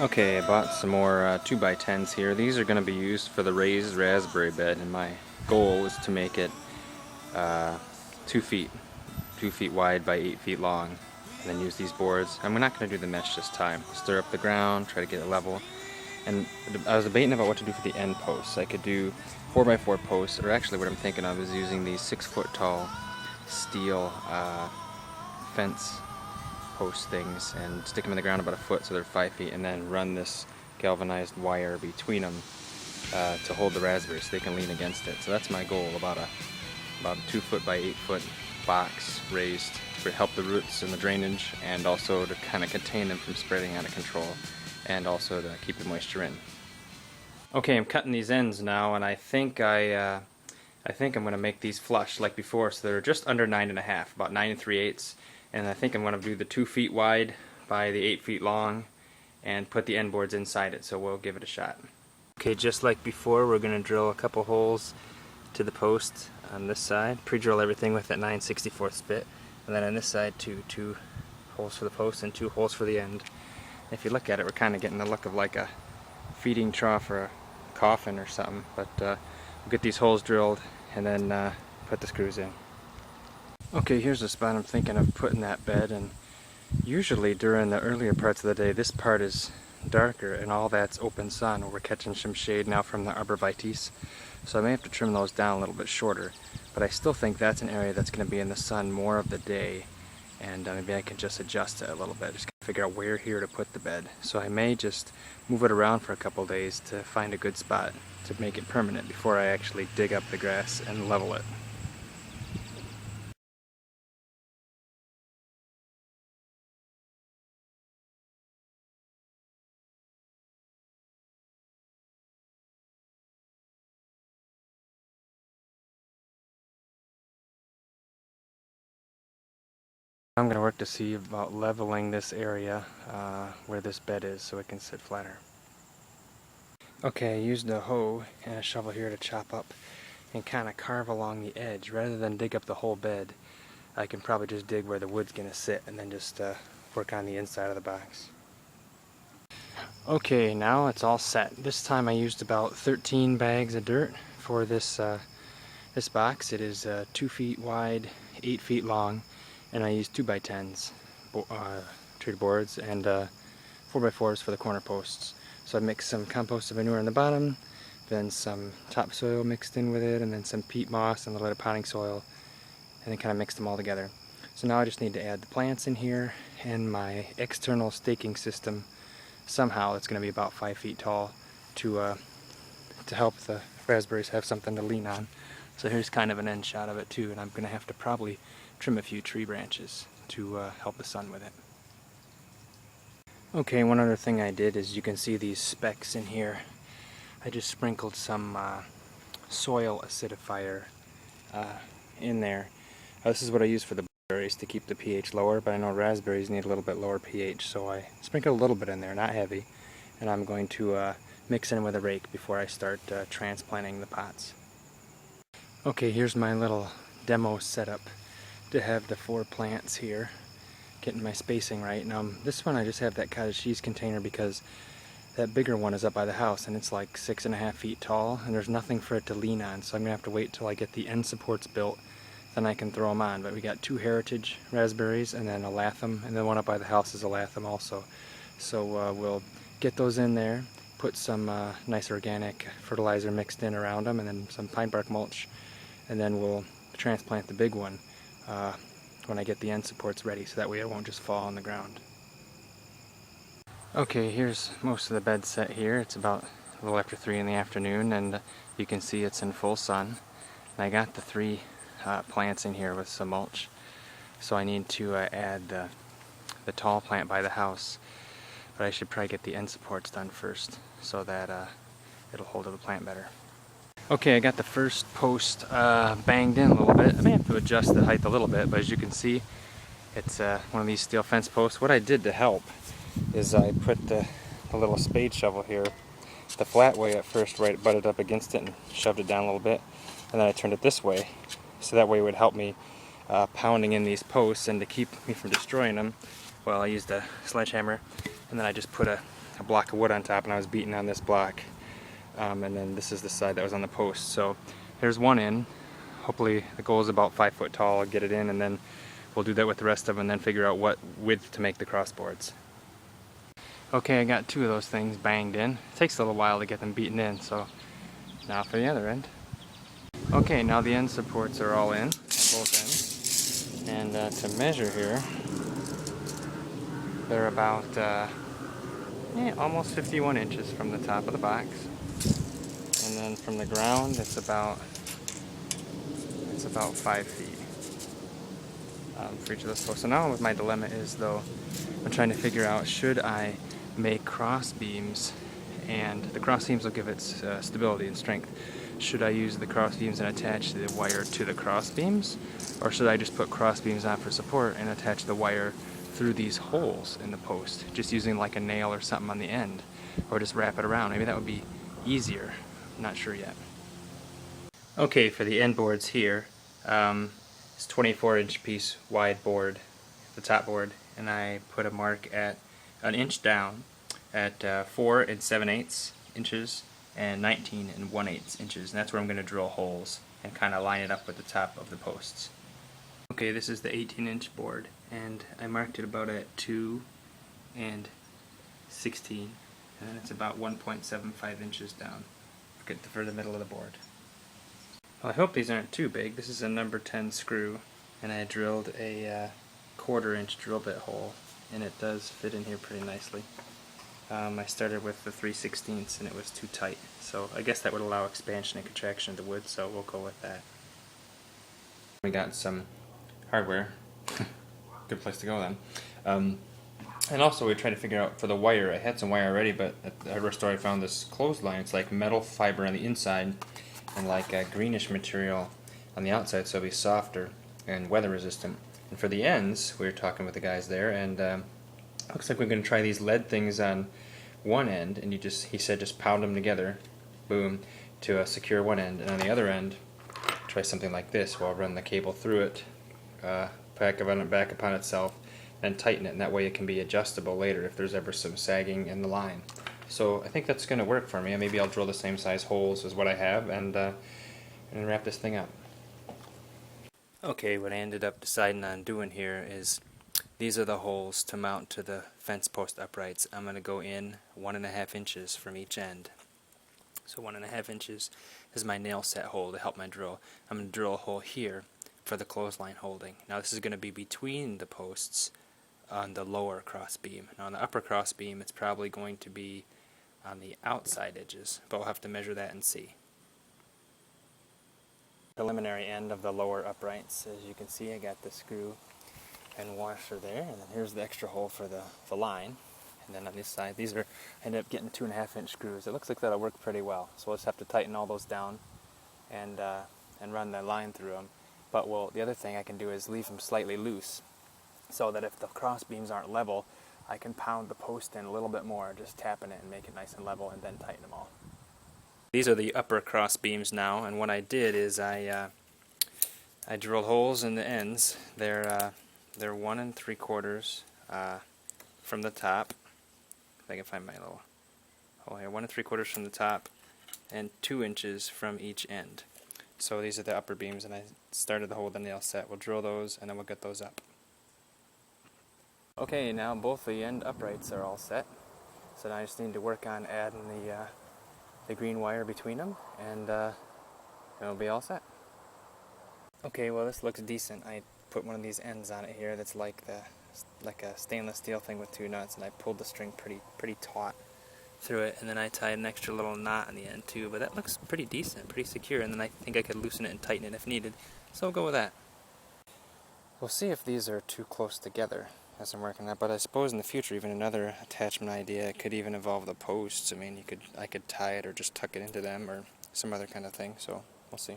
Okay, I bought some more 2x10s here. These are going to be used for the raised raspberry bed, and my goal is to make it 2 feet, 2 feet wide by 8 feet long, and then use these boards. I'm not going to do the mesh this time. Stir up the ground, try to get it level. And I was debating about what to do for the end posts. I could do 4x4 posts, or actually what I'm thinking of is using these 6-foot tall steel fence post things and stick them in the ground about a foot so they're 5 feet, and then run this galvanized wire between them to hold the raspberries so they can lean against it. So that's my goal, about a 2 foot by 8 foot box raised to help the roots and the drainage, and also to kind of contain them from spreading out of control, and also to keep the moisture in. Okay, I'm cutting these ends now, and I think I'm going to make these flush like before, so they're just under 9.5, about 9 3/8. And I think I'm going to do the 2 feet wide by the 8 feet long and put the end boards inside it, so we'll give it a shot. Okay, just like before, we're going to drill a couple holes to the post on this side, pre-drill everything with that 9/64 bit, and then on this side two holes for the post and 2 holes for the end. If you look at it, we're kind of getting the look of like a feeding trough or a coffin or something, but we'll get these holes drilled and then put the screws in. Okay, here's the spot I'm thinking of putting that bed, and usually during the earlier parts of the day this part is darker and all that's open sun, or we're catching some shade now from the arborvitaes, so I may have to trim those down a little bit shorter, but I still think that's an area that's going to be in the sun more of the day, and maybe I can just adjust it a little bit, just figure out where here to put the bed. So I may just move it around for a couple days to find a good spot to make it permanent before I actually dig up the grass and level it. I'm going to work to see about leveling this area where this bed is so it can sit flatter. Okay, I used a hoe and a shovel here to chop up and kind of carve along the edge. Rather than dig up the whole bed, I can probably just dig where the wood's going to sit and then just work on the inside of the box. Okay, now it's all set. This time I used about 13 bags of dirt for this box. It is 2 feet wide, 8 feet long, and I used 2x10s treated boards and 4x4s for the corner posts. So I mixed some composted manure in the bottom, then some topsoil mixed in with it, and then some peat moss and a little potting soil, and then kind of mixed them all together. So now I just need to add the plants in here and my external staking system. Somehow it's going to be about 5 feet tall to help the raspberries have something to lean on. So here's kind of an end shot of it too, and I'm going to have to probably trim a few tree branches to help the sun with it. Okay, one other thing I did is you can see these specks in here. I just sprinkled some soil acidifier in there. This is what I use for the berries to keep the pH lower, but I know raspberries need a little bit lower pH, so I sprinkled a little bit in there, not heavy, and I'm going to mix in with a rake before I start transplanting the pots. Okay, here's my little demo setup to have the 4 plants here, getting my spacing right. Now this one I just have that cottage cheese container because that bigger one is up by the house and it's like 6.5 feet tall and there's nothing for it to lean on, so I'm gonna have to wait till I get the end supports built, then I can throw them on. But we got 2 heritage raspberries and then a latham, and the one up by the house is a latham also. So we'll get those in there, put some nice organic fertilizer mixed in around them, and then some pine bark mulch, and then we'll transplant the big one when I get the end supports ready, so that way it won't just fall on the ground. Okay, here's most of the bed set here. It's about a little after 3 in the afternoon, and you can see it's in full sun. And I got the 3 plants in here with some mulch, so I need to add the tall plant by the house, but I should probably get the end supports done first so that it'll hold to the plant better. Okay, I got the first post banged in a little bit. I may have to adjust the height a little bit, but as you can see, it's one of these steel fence posts. What I did to help is I put the little spade shovel here the flat way at first, right, butted up against it and shoved it down a little bit, and then I turned it this way, so that way it would help me pounding in these posts, and to keep me from destroying them, well, I used a sledgehammer, and then I just put a a block of wood on top, and I was beating on this block. And then this is the side that was on the post. So here's one in. Hopefully the goal is about 5 foot tall. I'll get it in, and then we'll do that with the rest of them, and then figure out what width to make the crossboards. Okay, I got 2 of those things banged in. It takes a little while to get them beaten in, so now for the other end. Okay, now the end supports are all in, both ends. And to measure here, they're about almost 51 inches from the top of the box. And then from the ground, it's about 5 feet for each of those posts. So now what my dilemma is, though, I'm trying to figure out, should I make cross beams, and the cross beams will give it stability and strength. Should I use the cross beams and attach the wire to the cross beams, or should I just put cross beams on for support and attach the wire through these holes in the post, just using like a nail or something on the end, or just wrap it around? Maybe that would be easier. I'm not sure yet. Okay, for the end boards here, it's 24-inch piece wide board, the top board, and I put a mark at an inch down at 4 7/8 inches and 19 1/8 inches, and that's where I'm going to drill holes and kind of line it up with the top of the posts. Okay, this is the 18-inch board, and I marked it about at 2 and 16, and it's about 1.75 inches down for the middle of the board. Well, I hope these aren't too big. This is a number 10 screw, and I drilled a 1/4-inch drill bit hole, and it does fit in here pretty nicely. I started with the 3/16 and it was too tight, so I guess that would allow expansion and contraction of the wood, so we'll go with that. We got some hardware. Good place to go then. And also we tried to figure out for the wire. I had some wire already, but at the hardware store I found this clothesline. It's like metal fiber on the inside and like a greenish material on the outside, so it'll be softer and weather resistant. And for the ends, we were talking with the guys there, and looks like we're going to try these lead things on one end, and he said just pound them together, boom, to secure one end, and on the other end try something like this. We'll run the cable through it, back upon itself, and tighten it, and that way it can be adjustable later if there's ever some sagging in the line. So I think that's going to work for me. Maybe I'll drill the same size holes as what I have and wrap this thing up. Okay, what I ended up deciding on doing here is these are the holes to mount to the fence post uprights. I'm going to go in 1.5 inches from each end. So 1.5 inches is my nail set hole to help my drill. I'm going to drill a hole here for the clothesline holding. Now this is going to be between the posts on the lower cross beam. Now on the upper cross beam it's probably going to be on the outside edges, but we'll have to measure that and see. Preliminary end of the lower uprights. As you can see, I got the screw and washer there, and then here's the extra hole for the line. And then on this side, I ended up getting 2.5-inch screws. It looks like that'll work pretty well. So we'll just have to tighten all those down and run the line through them. But the other thing I can do is leave them slightly loose, so that if the cross beams aren't level, I can pound the post in a little bit more, just tapping it and make it nice and level, and then tighten them all. These are the upper cross beams now, and what I did is I drilled holes in the ends. They're 1 3/4 from the top. If I can find my little hole here, 1 3/4 from the top, and 2 inches from each end. So these are the upper beams, and I started the hole with the nail set. We'll drill those, and then we'll get those up. Okay, now both the end uprights are all set. So now I just need to work on adding the green wire between them, and it'll be all set. Okay, well this looks decent. I put one of these ends on it here that's like a stainless steel thing with 2 nuts, and I pulled the string pretty taut through it, and then I tied an extra little knot on the end too, but that looks pretty decent, pretty secure, and then I think I could loosen it and tighten it if needed, so we'll go with that. We'll see if these are too close together as I'm working that, but I suppose in the future even another attachment idea could even involve the posts. I mean, I could tie it or just tuck it into them or some other kind of thing, so we'll see.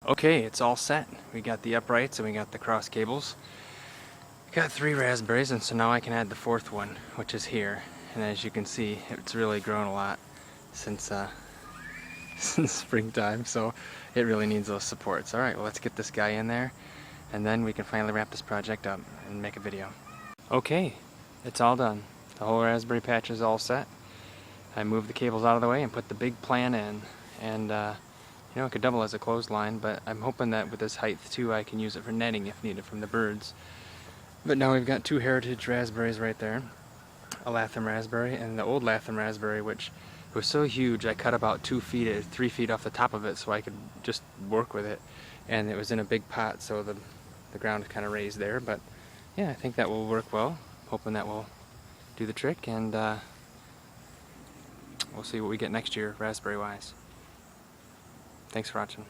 Okay, it's all set. We got the uprights and we got the cross cables. Got 3 raspberries, and so now I can add the 4th one, which is here. And as you can see, it's really grown a lot since since springtime, so it really needs those supports. Alright, well let's get this guy in there, and then we can finally wrap this project up and make a video. Okay, it's all done. The whole raspberry patch is all set. I moved the cables out of the way and put the big plant in, and you know, it could double as a clothesline, but I'm hoping that with this height too I can use it for netting if needed from the birds. But now we've got two heritage raspberries right there, a Latham raspberry and the old Latham raspberry, which was so huge I cut about 2 feet, 3 feet off the top of it so I could just work with it, and it was in a big pot, so the ground is kind of raised there. But yeah, I think that will work well. Hoping that will do the trick, and we'll see what we get next year raspberry wise. Thanks for watching.